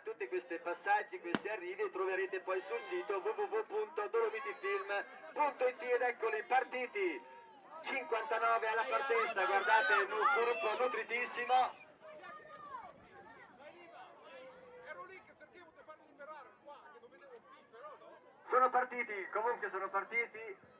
tutti questi passaggi, questi arrivi troverete poi sul sito www.dolomitifilm.it ed eccoli partiti. 59 alla partenza, guardate, un gruppo nutritissimo. Ero lì che sentivo di farli liberare qua, che non vedevo più, però no? Sono partiti, comunque sono partiti.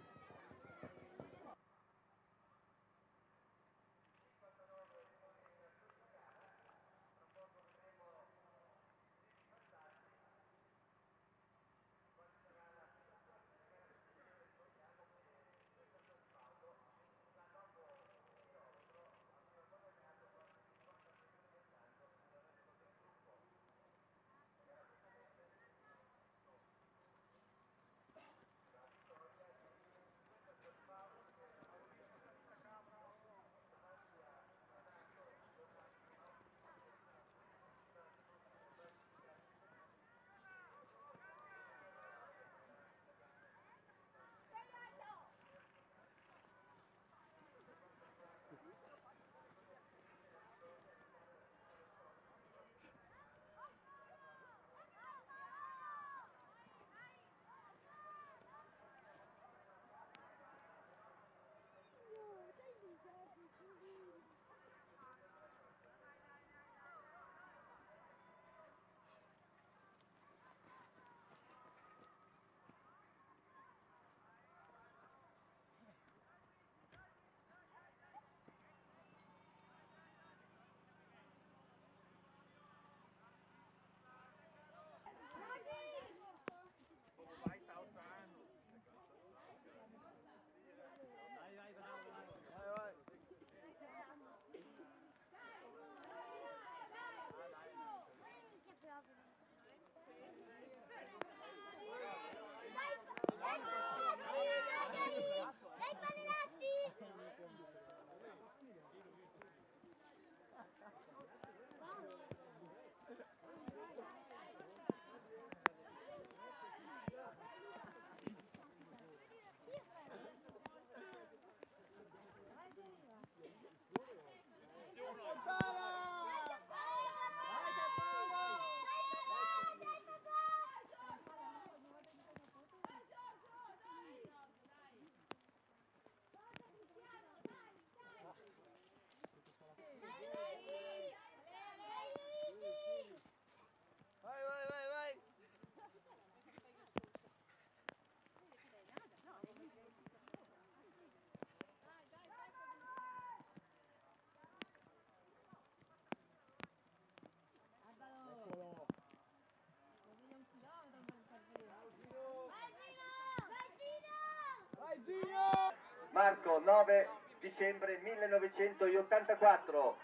Marco, 9 dicembre 1984.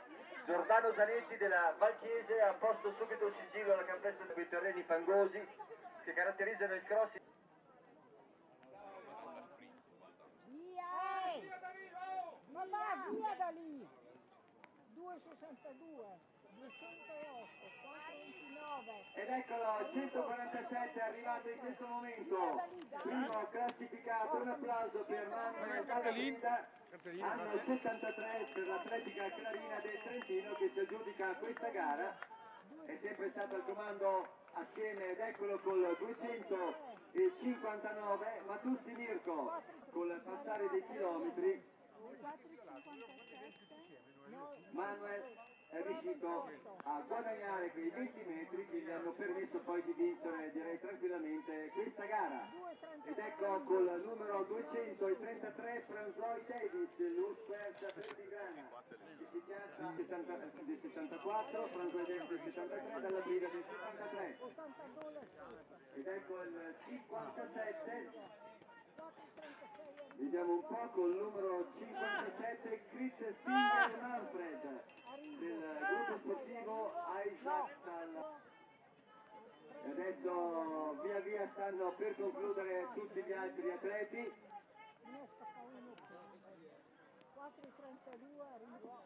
Giordano Zanetti della Valchiese ha posto subito il sigillo alla campestre dei terreni fangosi che caratterizzano il cross. Mamma, via da lì! 2,62, 208, 4,29. Ed eccolo, 147 è arrivato in questo momento. Primo classificato, un applauso per Manuel Dalla anno 73 per l'Atletica Clarina del Trentino che si aggiudica questa gara. È sempre stato al comando assieme, ed eccolo col 259, Matussi Mirko, col passare dei chilometri. Manuel è riuscito a guadagnare quei 20 metri che gli hanno permesso poi di vincere, direi tranquillamente, questa gara. Ed ecco col numero 233 Franzoy Davis, l'Usperta Pertigrana, che si piazza del 74, Franzoy Davis del 73, dalla guida del 73. Ed ecco il 57. Vediamo un po' col numero 57 Chris Stinger Manfred del gruppo sportivo Aishatal. E adesso via via stanno per concludere tutti gli altri atleti. 4,32 arrivo.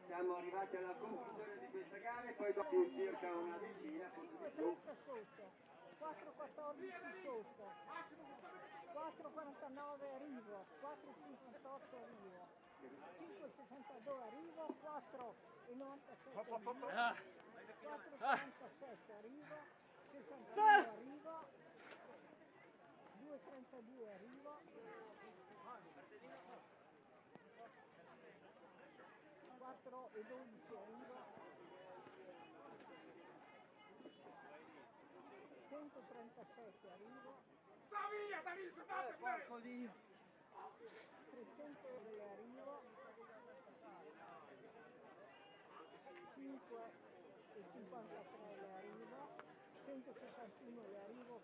Siamo arrivati alla conclusione di questa gara e poi dopo circa una decina, forse di più. 4,14 sotto, 4,49 arrivo, 4,58 arrivo. 5,62 arrivo, 4,97 arrivo, 4,47 arrivo, 61 arrivo, 2,32 arrivo, 4,12 arrivo, 137 arrivo, Sta via, Danilo, porco Dio! 300 le arrivo, 5,53 le arrivo, 161 le arrivo,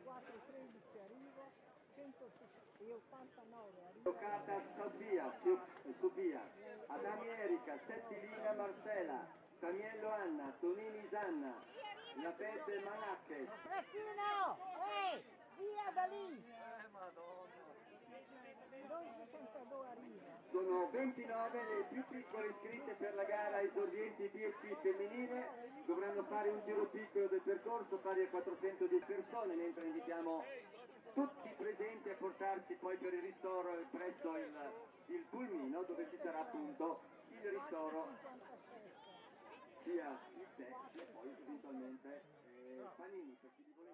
4,13 arrivo, 189 arrivo, Toccata Sofia, Adami Erika, Settilina Marcela, Taniello Anna, Tonini Zanna, Lapete Manacche. Trattino! Via da lì! 2,62 arrivo. Sono 29 le più piccole iscritte per la gara esordienti PSP femminile, dovranno fare un giro piccolo del percorso pari a 410 persone, mentre invitiamo tutti i presenti a portarsi poi per il ristoro presso il pulmino dove ci sarà appunto il ristoro 4,57. sia il tè sia poi eventualmente panini per chi li vuole.